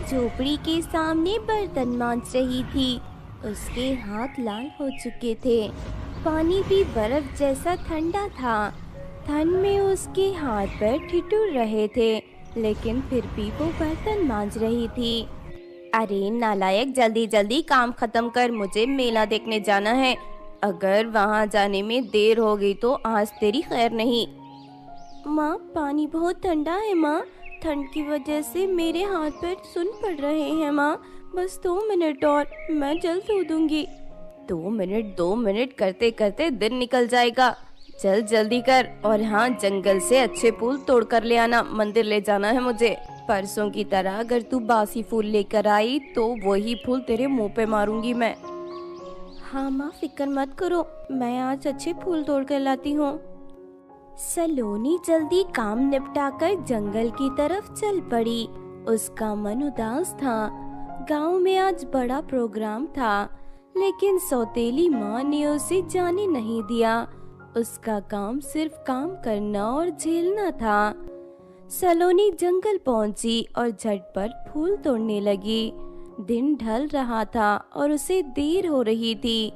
झोपड़ी के सामने बर्तन मांज रही थी। उसके हाथ लाल हो चुके थे। पानी भी बर्फ जैसा ठंडा था। ठंड में उसके हाथ पैर ठिठुर रहे थे, लेकिन फिर भी वो बर्तन मांज रही थी। अरे नालायक, जल्दी जल्दी काम खत्म कर, मुझे मेला देखने जाना है। अगर वहां जाने में देर हो गई तो आज तेरी खैर नहीं। माँ, पानी बहुत ठंडा है माँ। ठंड की वजह से मेरे हाथ पैर सुन पड़ रहे हैं माँ। बस 2 मिनट और, मैं जल्द धो दूंगी। 2 मिनट करते करते दिन निकल जाएगा। चल जल्दी कर। और हाँ, जंगल से अच्छे फूल तोड़ कर ले आना, मंदिर ले जाना है मुझे। परसों की तरह अगर तू बासी फूल लेकर आई तो वही फूल तेरे मुंह पे मारूंगी मैं। हाँ माँ, फिक्र मत करो, मैं आज अच्छे फूल तोड़ कर लाती हूँ। सलोनी जल्दी काम निपटाकर जंगल की तरफ चल पड़ी। उसका मन उदास था। गांव में आज बड़ा प्रोग्राम था, लेकिन सौतेली माँ ने उसे जाने नहीं दिया। उसका काम सिर्फ काम करना और झेलना था। सलोनी जंगल पहुंची और झटपट फूल तोड़ने लगी। दिन ढल रहा था और उसे देर हो रही थी।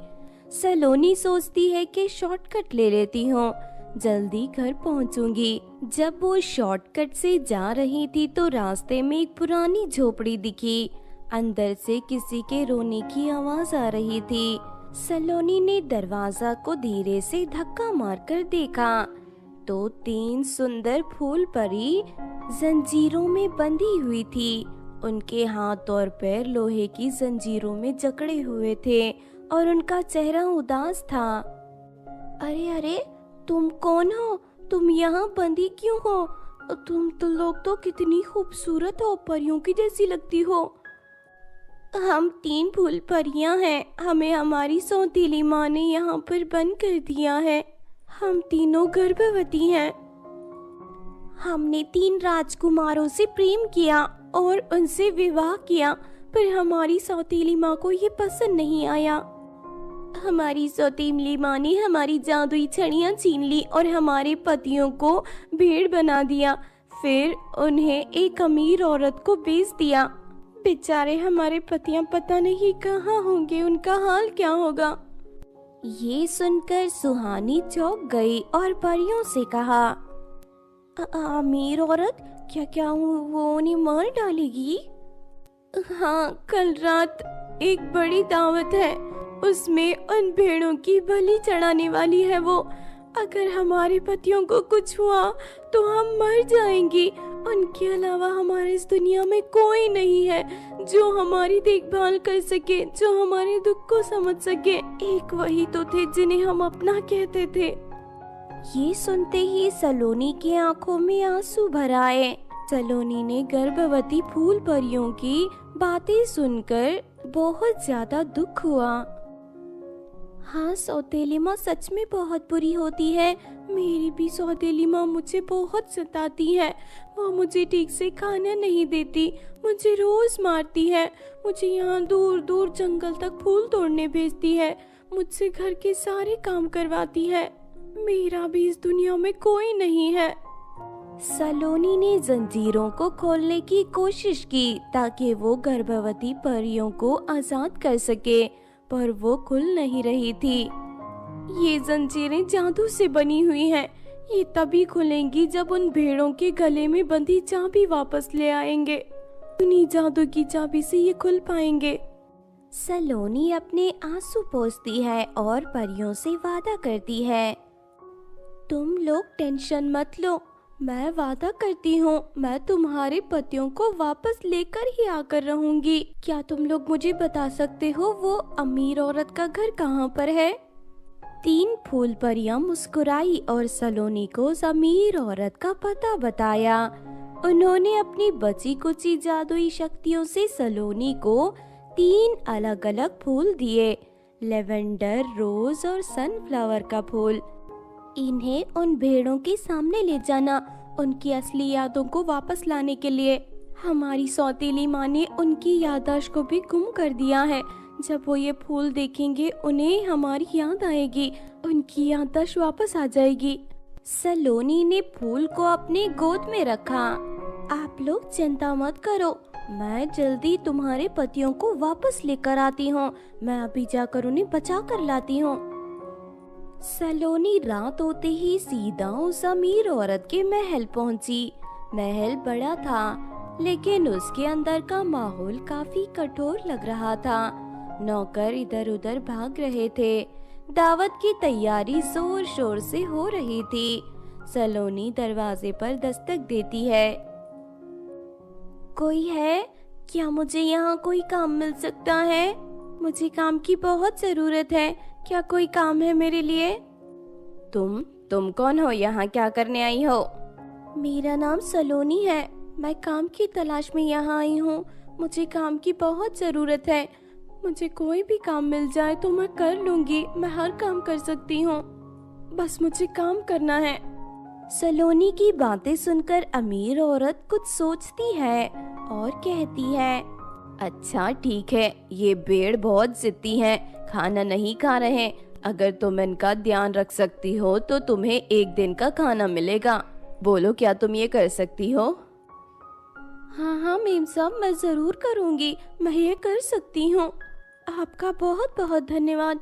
सलोनी सोचती है कि शॉर्टकट ले लेती हूँ, जल्दी घर पहुंचूंगी। जब वो शॉर्टकट से जा रही थी तो रास्ते में एक पुरानी झोपड़ी दिखी। अंदर से किसी के रोने की आवाज आ रही थी। सलोनी ने दरवाजा को धीरे से धक्का मारकर देखा तो 3 सुंदर फूल परी जंजीरों में बंधी हुई थी। उनके हाथ और पैर लोहे की जंजीरों में जकड़े हुए थे और उनका चेहरा उदास था। अरे अरे, तुम कौन हो? तुम यहाँ बंदी क्यों हो? तुम तो लोग तो कितनी खूबसूरत हो, परियों की जैसी लगती हो। हम 3 फूल परियां हैं। हमें हमारी सौतेली माँ ने यहाँ पर बंद कर दिया है। हम तीनों गर्भवती हैं। हमने 3 राजकुमारों से प्रेम किया और उनसे विवाह किया, पर हमारी सौतेली माँ को ये पसंद नहीं आया। हमारी सौतेली माँ ने हमारी जादुई छड़ियाँ छीन ली और हमारे पतियों को भेड़ बना दिया। फिर उन्हें एक अमीर औरत को बेच दिया। बेचारे हमारे पतियां पता नहीं कहाँ होंगे, उनका हाल क्या होगा। ये सुनकर सुहानी चौंक गई और परियों से कहा, अमीर औरत, क्या वो उन्हें मार डालेगी? हाँ, कल रात एक बड़ी दावत है, उसमें उन भेड़ों की बलि चढ़ाने वाली है वो। अगर हमारे पतियों को कुछ हुआ तो हम मर जाएंगी। उनके अलावा हमारे इस दुनिया में कोई नहीं है जो हमारी देखभाल कर सके, जो हमारे दुख को समझ सके। एक वही तो थे जिन्हें हम अपना कहते थे। ये सुनते ही सलोनी की आंखों में आंसू भर आए। सलोनी ने गर्भवती फूल परियों की बातें सुनकर बहुत ज्यादा दुख हुआ। हाँ, सौतेली माँ सच में बहुत बुरी होती है। मेरी भी सौतेली माँ मुझे बहुत सताती है। वो मुझे ठीक से खाना नहीं देती, मुझे रोज मारती है, मुझे यहाँ दूर दूर जंगल तक फूल तोड़ने भेजती है, मुझसे घर के सारे काम करवाती है। मेरा भी इस दुनिया में कोई नहीं है। सलोनी ने जंजीरों को खोलने की कोशिश की ताकि वो गर्भवती परियों को आजाद कर सके, पर वो खुल नहीं रही थी। ये जंजीरें जादू से बनी हुई हैं। ये तभी खुलेंगी जब उन भेड़ों के गले में बंधी चाबी वापस ले आएंगे। उन्हीं जादू की चाबी से ये खुल पाएंगे। सलोनी अपने आंसू पोंछती है और परियों से वादा करती है, तुम लोग टेंशन मत लो, मैं वादा करती हूँ मैं तुम्हारे पतियों को वापस लेकर ही आकर रहूंगी। क्या तुम लोग मुझे बता सकते हो वो अमीर औरत का घर कहाँ पर है? 3 फूल परियां मुस्कुराई और सलोनी को उस अमीर औरत का पता बताया। उन्होंने अपनी बची कुची जादुई शक्तियों से सलोनी को 3 अलग अलग फूल दिए, लेवेंडर, रोज और सनफ्लावर का फूल। इन्हें उन भेड़ों के सामने ले जाना, उनकी असली यादों को वापस लाने के लिए। हमारी सौतेली माँ ने उनकी याददाश्त को भी गुम कर दिया है। जब वो ये फूल देखेंगे उन्हें हमारी याद आएगी, उनकी याददाश्त वापस आ जाएगी। सलोनी ने फूल को अपने गोद में रखा। आप लोग चिंता मत करो, मैं जल्दी तुम्हारे पतियों को वापस लेकर आती हूँ। मैं अभी जाकर उन्हें बचा कर लाती हूँ। सलोनी रात होते ही सीधा उस अमीर औरत के महल पहुंची। महल बड़ा था, लेकिन उसके अंदर का माहौल काफी कठोर लग रहा था। नौकर इधर उधर भाग रहे थे। दावत की तैयारी जोर शोर से हो रही थी। सलोनी दरवाजे पर दस्तक देती है। कोई है क्या? मुझे यहाँ कोई काम मिल सकता है? मुझे काम की बहुत जरूरत है। क्या कोई काम है मेरे लिए? तुम कौन हो? यहाँ क्या करने आई हो? मेरा नाम सलोनी है। मैं काम की तलाश में यहाँ आई हूँ। मुझे काम की बहुत जरूरत है। मुझे कोई भी काम मिल जाए तो मैं कर लूंगी। मैं हर काम कर सकती हूँ, बस मुझे काम करना है। सलोनी की बातें सुनकर अमीर औरत कुछ सोचती है और कहती है, अच्छा ठीक है, ये भेड़ बहुत जिद्दी हैं, खाना नहीं खा रहे। अगर तुम इनका ध्यान रख सकती हो तो तुम्हें एक दिन का खाना मिलेगा। बोलो, क्या तुम ये कर सकती हो? हाँ मेम साहब, मैं जरूर करूँगी। मैं ये कर सकती हूँ। आपका बहुत बहुत धन्यवाद।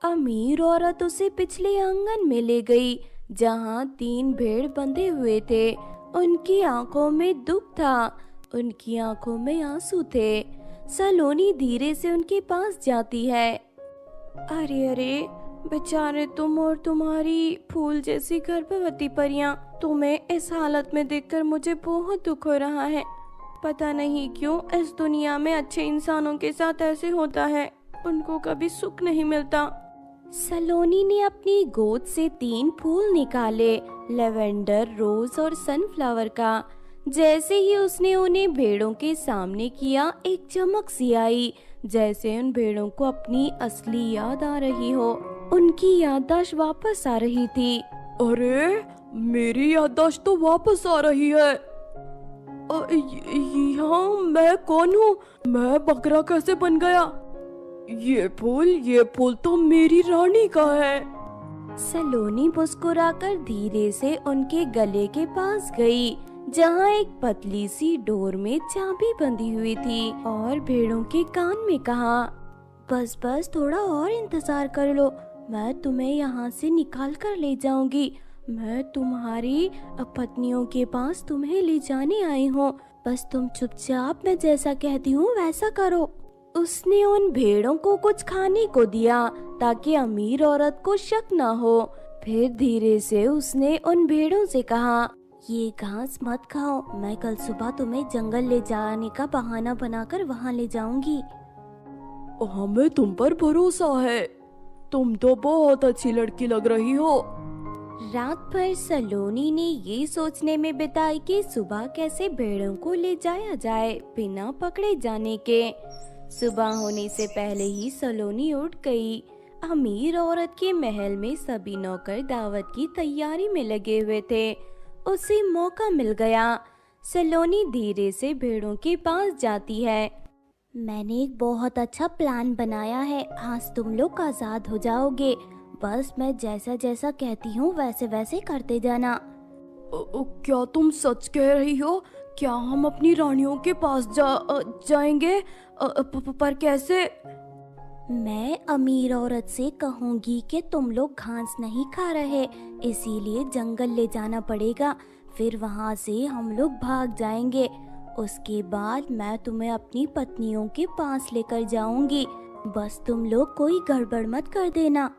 अमीर औरत उसे पिछले आंगन में ले गई, जहाँ 3 भेड़ बंधे हुए थे। उनकी आंखों में दुख था, उनकी आंखों में आंसू थे। सलोनी धीरे से उनके पास जाती है। अरे बेचारे तुम और तुम्हारी फूल जैसी गर्भवती परियां, तुम्हें इस हालत में देखकर मुझे बहुत दुख हो रहा है। पता नहीं क्यों इस दुनिया में अच्छे इंसानों के साथ ऐसे होता है, उनको कभी सुख नहीं मिलता। सलोनी ने अपनी गोद से 3 फूल निकाले, लेवेंडर, रोज और सनफ्लावर का। जैसे ही उसने उन्हें भेड़ों के सामने किया, एक चमक सी आई, जैसे उन भेड़ों को अपनी असली याद आ रही हो। उनकी याददाश्त वापस आ रही थी। अरे मेरी याददाश्त तो वापस आ रही है। यहाँ मैं कौन हूँ? मैं बकरा कैसे बन गया? ये फूल तो मेरी रानी का है। सलोनी मुस्कुराकर धीरे से उनके गले के पास गई, जहाँ एक पतली सी डोर में चाबी बंधी हुई थी, और भेड़ों के कान में कहा, बस थोड़ा और इंतजार कर लो, मैं तुम्हें यहाँ से निकाल कर ले जाऊंगी। मैं तुम्हारी पत्नियों के पास तुम्हें ले जाने आई हूँ। बस तुम चुपचाप मैं जैसा कहती हूँ वैसा करो। उसने उन भेड़ों को कुछ खाने को दिया ताकि अमीर औरत को शक ना हो। फिर धीरे से उसने उन भेड़ों से कहा, ये घास मत खाओ, मैं कल सुबह तुम्हें जंगल ले जाने का बहाना बनाकर वहाँ ले जाऊंगी। हमें तुम पर भरोसा है, तुम तो बहुत अच्छी लड़की लग रही हो। रात भर सलोनी ने ये सोचने में बिताई कि सुबह कैसे भेड़ों को ले जाया जाए बिना पकड़े जाने के। सुबह होने से पहले ही सलोनी उठ गई। अमीर औरत के महल में सभी नौकर दावत की तैयारी में लगे हुए थे। उसे मौका मिल गया। सलोनी धीरे से भेड़ों के पास जाती है। मैंने एक बहुत अच्छा प्लान बनाया है, आज तुम लोग आजाद हो जाओगे। बस मैं जैसा जैसा कहती हूँ वैसे वैसे करते जाना। क्या तुम सच कह रही हो? क्या हम अपनी रानियों के पास जाएंगे? पर कैसे? मैं अमीर औरत से कहूँगी कि तुम लोग घास नहीं खा रहे, इसीलिए जंगल ले जाना पड़ेगा। फिर वहाँ से हम लोग भाग जाएंगे। उसके बाद मैं तुम्हें अपनी पत्नियों के पास लेकर जाऊंगी। बस तुम लोग कोई गड़बड़ मत कर देना।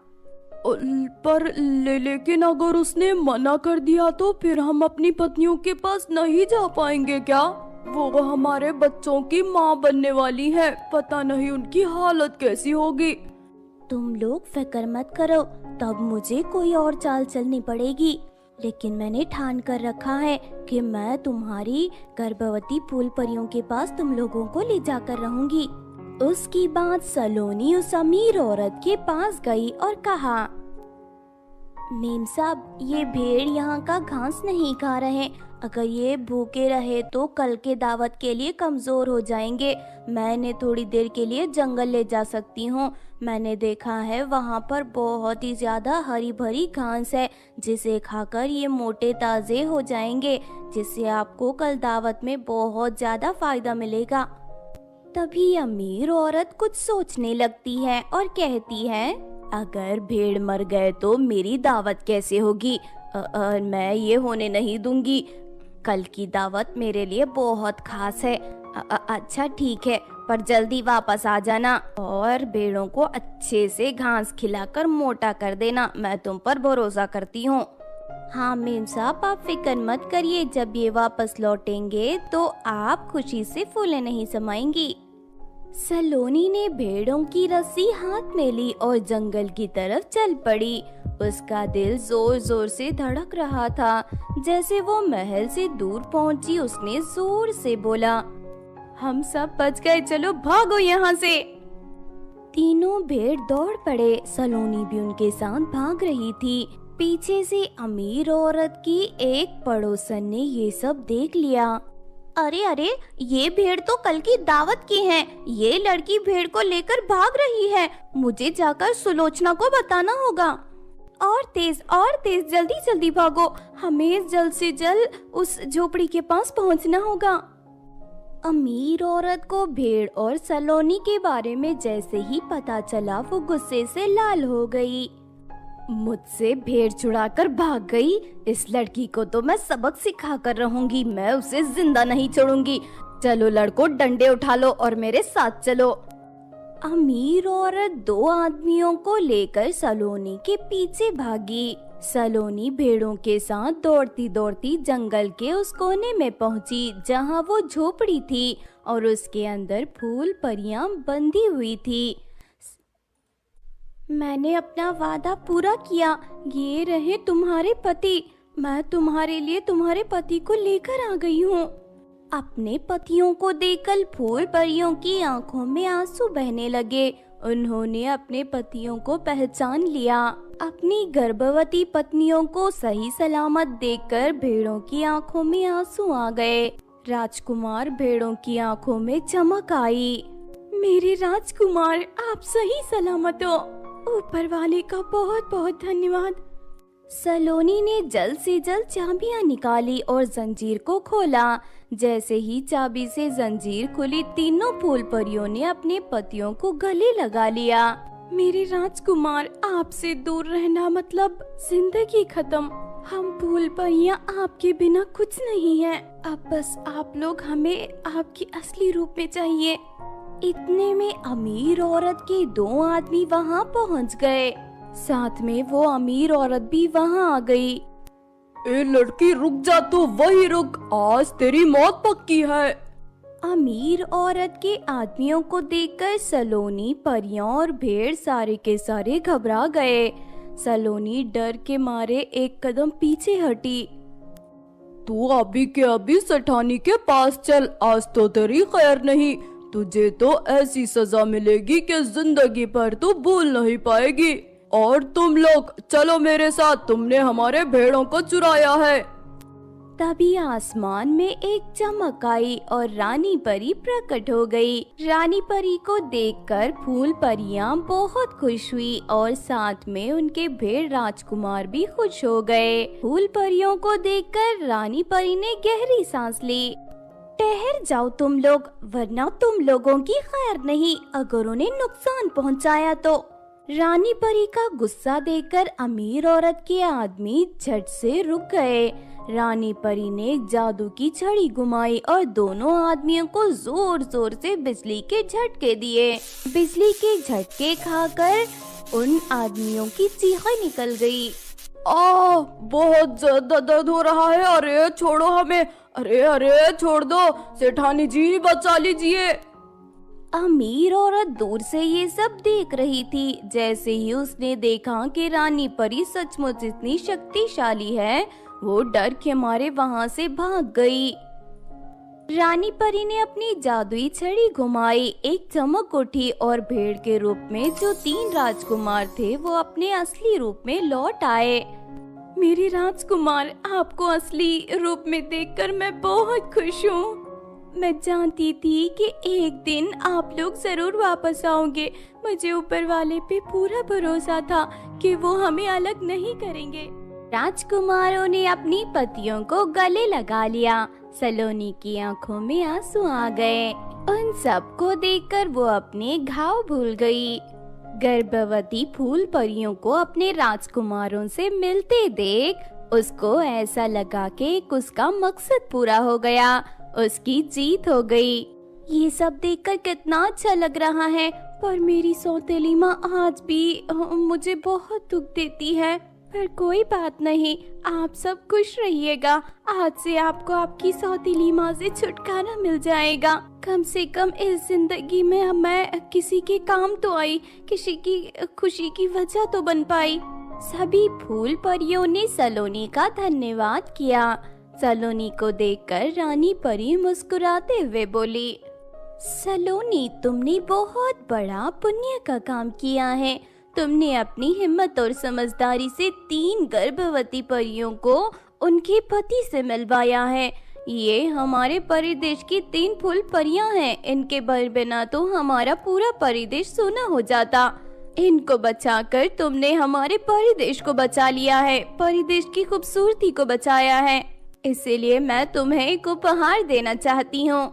पर लेकिन अगर उसने मना कर दिया तो फिर हम अपनी पत्नियों के पास नहीं जा पाएंगे क्या? वो हमारे बच्चों की माँ बनने वाली है, पता नहीं उनकी हालत कैसी होगी। तुम लोग फिक्र मत करो, तब मुझे कोई और चाल चलनी पड़ेगी। लेकिन मैंने ठान कर रखा है कि मैं तुम्हारी गर्भवती फूल परियों के पास तुम लोगों को ले जाकर रहूंगी। उसकी बाद सलोनी उस अमीर औरत के पास गई और कहा, मेम साहब, ये भेड़ यहाँ का घास नहीं खा रहे, अगर ये भूखे रहे तो कल के दावत के लिए कमज़ोर हो जाएंगे। मैं इन्हें थोड़ी देर के लिए जंगल ले जा सकती हूँ। मैंने देखा है वहाँ पर बहुत ही ज़्यादा हरी भरी घास है, जिसे खाकर ये मोटे ताज़े हो जाएंगे, जिससे आपको कल दावत में बहुत ज़्यादा फ़ायदा मिलेगा। तभी अमीर औरत कुछ सोचने लगती है और कहती है, अगर भेड़ मर गए तो मेरी दावत कैसे होगी? मैं ये होने नहीं दूंगी। कल की दावत मेरे लिए बहुत खास है। अच्छा ठीक है, पर जल्दी वापस आ जाना और भेड़ों को अच्छे से घास खिलाकर मोटा कर देना। मैं तुम पर भरोसा करती हूँ। हाँ मेम साहब, आप फिक्र मत करिए, जब ये वापस लौटेंगे तो आप खुशी से फूले नहीं समाएंगी। सलोनी ने भेड़ों की रस्सी हाथ में ली और जंगल की तरफ चल पड़ी। उसका दिल जोर जोर से धड़क रहा था। जैसे वो महल से दूर पहुंची, उसने जोर से बोला, हम सब बच गए, चलो भागो यहाँ से। तीनों भेड़ दौड़ पड़े। सलोनी भी उनके साथ भाग रही थी। पीछे से अमीर औरत की एक पड़ोसन ने ये सब देख लिया। अरे अरे, ये भेड़ तो कल की दावत की है। ये लड़की भेड़ को लेकर भाग रही है। मुझे जाकर सुलोचना को बताना होगा। और तेज, जल्दी जल्दी भागो। हमें जल्द से जल्द उस झोपड़ी के पास पहुंचना होगा। अमीर औरत को भेड़ और सलोनी के बारे में जैसे ही पता चला, वो गुस्से से लाल हो गई। मुझसे भेड़ छुड़ाकर भाग गई। इस लड़की को तो मैं सबक सिखा कर रहूंगी। मैं उसे जिंदा नहीं छोड़ूंगी। चलो लड़को, डंडे उठा लो और मेरे साथ चलो। अमीर औरत दो आदमियों को लेकर सलोनी के पीछे भागी। सलोनी भेड़ों के साथ दौड़ती दौड़ती जंगल के उस कोने में पहुंची जहां वो झोपड़ी थी और उसके अंदर फूल परियां बंधी हुई थी। मैंने अपना वादा पूरा किया। ये रहे तुम्हारे पति। मैं तुम्हारे लिए तुम्हारे पति को लेकर आ गई हूँ। अपने पतियों को देखकर फूल परियों की आंखों में आंसू बहने लगे। उन्होंने अपने पतियों को पहचान लिया। अपनी गर्भवती पत्नियों को सही सलामत देखकर भेड़ों की आंखों में आंसू आ गए। राजकुमार भेड़ों की आंखों में चमक आई। मेरे राजकुमार, आप सही सलामत हो। ऊपर वाले का बहुत बहुत धन्यवाद। सलोनी ने जल्द से जल्द चाबियां निकाली और जंजीर को खोला। जैसे ही चाबी से जंजीर खुली, तीनों फूल परियों ने अपने पतियों को गले लगा लिया। मेरे राजकुमार, आपसे दूर रहना मतलब जिंदगी खत्म। हम फूल परियां आपके बिना कुछ नहीं हैं। अब बस आप लोग हमें आपकी असली रूप में चाहिए। इतने में अमीर औरत के दो आदमी वहाँ पहुँच गए। साथ में वो अमीर औरत भी वहाँ आ गई। ए लड़की, रुक जा, तू वही रुक, आज तेरी मौत पक्की है। अमीर औरत के आदमियों को देखकर सलोनी, परियां और भेड़ सारे के सारे घबरा गए। सलोनी डर के मारे एक कदम पीछे हटी। तू अभी के अभी सेठानी के पास चल, आज तो तेरी खैर नहीं। तुझे तो ऐसी सजा मिलेगी कि जिंदगी भर तू भूल नहीं पाएगी। और तुम लोग चलो मेरे साथ, तुमने हमारे भेड़ों को चुराया है। तभी आसमान में एक चमक आई और रानी परी प्रकट हो गई। रानी परी को देखकर फूल परियां बहुत खुश हुई और साथ में उनके भेड़ राजकुमार भी खुश हो गए। फूल परियों को देखकर रानी परी ने गहरी सांस ली। ठहर जाओ तुम लोग, वरना तुम लोगों की खैर नहीं अगर उन्हें नुकसान पहुंचाया तो। रानी परी का गुस्सा देखकर अमीर औरत के आदमी झट से रुक गए। रानी परी ने एक जादू की छड़ी घुमाई और दोनों आदमियों को जोर जोर से बिजली के झटके दिए। बिजली के झटके खाकर उन आदमियों की चीखें निकल गई। बहुत ज्यादा दर्द हो रहा है। अरे छोड़ो हमें, अरे छोड़ दो, सेठानी जी बचा लीजिए। अमीर औरत दूर से ये सब देख रही थी। जैसे ही उसने देखा कि रानी परी सचमुच इतनी शक्तिशाली है, वो डर के मारे वहाँ से भाग गई। रानी परी ने अपनी जादुई छड़ी घुमाई। एक चमक उठी और भेड़ के रूप में जो 3 राजकुमार थे वो अपने असली रूप में लौट आए। मेरे राजकुमार, आपको असली रूप में देखकर मैं बहुत खुश हूँ। मैं जानती थी कि एक दिन आप लोग जरूर वापस आओगे। मुझे ऊपर वाले पे पूरा भरोसा था कि वो हमें अलग नहीं करेंगे। राजकुमारों ने अपनी पतियों को गले लगा लिया। सलोनी की आंखों में आंसू आ गए। उन सबको देखकर वो अपने घाव भूल गई। गर्भवती फूल परियों को अपने राजकुमारों से मिलते देख उसको ऐसा लगा कि उसका मकसद पूरा हो गया, उसकी जीत हो गई। ये सब देखकर कितना अच्छा लग रहा है, पर मेरी सौतेली माँ आज भी मुझे बहुत दुख देती है। पर कोई बात नहीं, आप सब खुश रहिएगा। आज से आपको आपकी सौतेली माँ से छुटकारा मिल जाएगा। कम से कम इस जिंदगी में मैं किसी के काम तो आई, किसी की खुशी की वजह तो बन पाई। सभी फूल परियों ने सलोनी का धन्यवाद किया। सलोनी को देखकर रानी परी मुस्कुराते हुए बोली, सलोनी, तुमने बहुत बड़ा पुण्य का काम किया है। तुमने अपनी हिम्मत और समझदारी से 3 गर्भवती परियों को उनके पति से मिलवाया है। ये हमारे परिदेश की 3 फूल परियां हैं। इनके बिना तो हमारा पूरा परिदेश सूना हो जाता। इनको बचाकर तुमने हमारे परिदेश को बचा लिया है, परिदेश की खूबसूरती को बचाया है। इसीलिए मैं तुम्हें एक उपहार देना चाहती हूँ।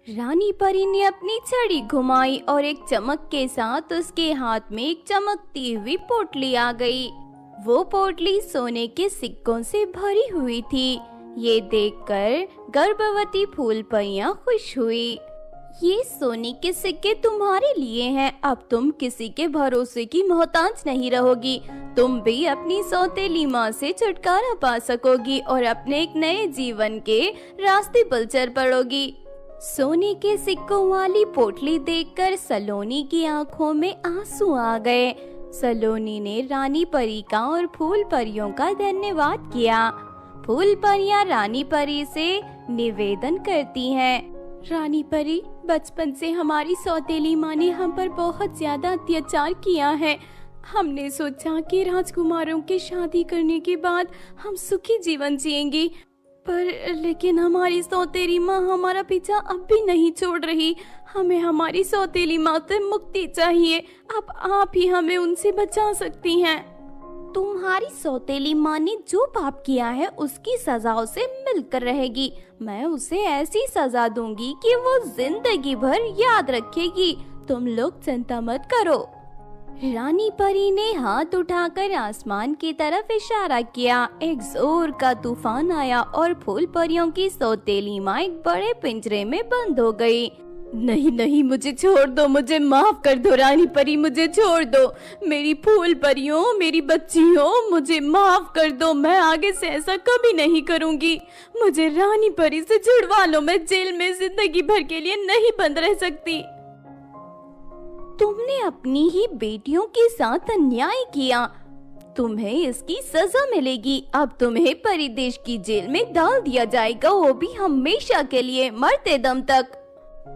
रानी परी ने अपनी छड़ी घुमाई और एक चमक के साथ उसके हाथ में एक चमकती हुई पोटली आ गई। वो पोटली सोने के सिक्कों से भरी हुई थी। ये देखकर गर्भवती फूल परियां खुश हुई। ये सोने के सिक्के तुम्हारे लिए हैं। अब तुम किसी के भरोसे की मोहताज नहीं रहोगी। तुम भी अपनी सौतेली माँ से छुटकारा पा सकोगी और अपने एक नए जीवन के रास्ते पर चल पड़ोगी। सोने के सिक्कों वाली पोटली देखकर सलोनी की आंखों में आंसू आ गए। सलोनी ने रानी परी का और फूल परियों का धन्यवाद किया। फूल परियां रानी परी से निवेदन करती हैं, रानी परी, बचपन से हमारी सौतेली माँ ने हम पर बहुत ज्यादा अत्याचार किया है। हमने सोचा कि राजकुमारों की शादी करने के बाद हम सुखी जीवन जिएंगे, पर लेकिन हमारी सौतेली माँ हमारा पीछा अब भी नहीं छोड़ रही। हमें हमारी सौतेली माँ से मुक्ति चाहिए। अब आप ही हमें उनसे बचा सकती हैं। तुम्हारी सौतेली माँ ने जो पाप किया है उसकी सजा उसे मिलकर रहेगी। मैं उसे ऐसी सजा दूंगी कि वो जिंदगी भर याद रखेगी। तुम लोग चिंता मत करो। रानी परी ने हाथ उठाकर आसमान की तरफ इशारा किया। एक जोर का तूफान आया और फूल परियों की सौतेली माँ एक बड़े पिंजरे में बंद हो गई। नहीं नहीं, मुझे छोड़ दो, मुझे माफ कर दो रानी परी, मुझे छोड़ दो। मेरी फूल परियों, मेरी बच्चियों, मुझे माफ कर दो। मैं आगे से ऐसा कभी नहीं करूंगी। मुझे रानी परी से छुड़वा लो। मैं जेल में जिंदगी भर के लिए नहीं बंद रह सकती। तुमने अपनी ही बेटियों के साथ अन्याय किया। तुम्हें इसकी सजा मिलेगी। अब तुम्हें परिदेश की जेल में डाल दिया जाएगा, वो भी हमेशा के लिए, मरते दम तक।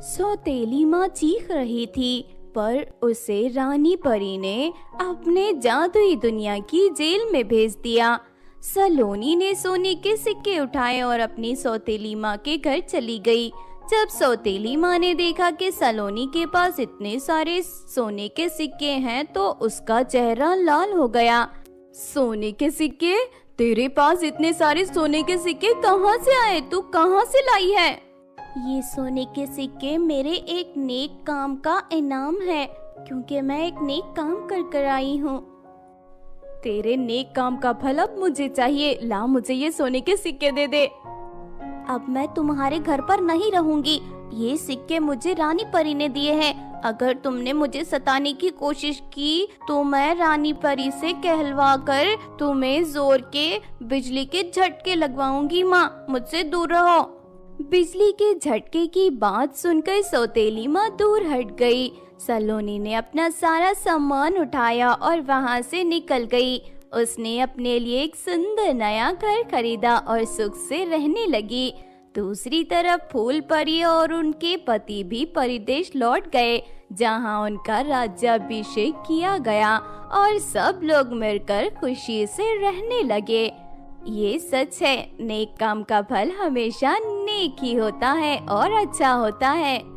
सौतेली माँ चीख रही थी, पर उसे रानी परी ने अपने जादुई दुनिया की जेल में भेज दिया। सलोनी ने सोने के सिक्के उठाए और अपनी सौतेली माँ के घर चली गई। जब सौतेली माँ ने देखा कि सलोनी के पास इतने सारे सोने के सिक्के हैं तो उसका चेहरा लाल हो गया। सोने के सिक्के? तेरे पास इतने सारे सोने के सिक्के कहाँ से आए? तू कहाँ से लाई है? ये सोने के सिक्के मेरे एक नेक काम का इनाम है, क्योंकि मैं एक नेक काम कर कर आई हूँ। तेरे नेक काम का फल अब मुझे चाहिए। ला, मुझे ये सोने के सिक्के दे दे। अब मैं तुम्हारे घर पर नहीं रहूंगी। ये सिक्के मुझे रानी परी ने दिए हैं। अगर तुमने मुझे सताने की कोशिश की तो मैं रानी परी से कहलवा कर तुम्हें जोर के बिजली के झटके लगवाऊंगी। माँ, मुझसे दूर रहो। बिजली के झटके की बात सुनकर सौतेली माँ दूर हट गई। सलोनी ने अपना सारा सामान उठाया और वहाँ से निकल गई। उसने अपने लिए एक सुंदर नया घर खरीदा और सुख से रहने लगी। दूसरी तरफ फूल परी और उनके पति भी परिदेश लौट गए। जहां उनका राज्याभिषेक किया गया और सब लोग मिलकर खुशी से रहने लगे। ये सच है, नेक काम का फल हमेशा नेक ही होता है और अच्छा होता है।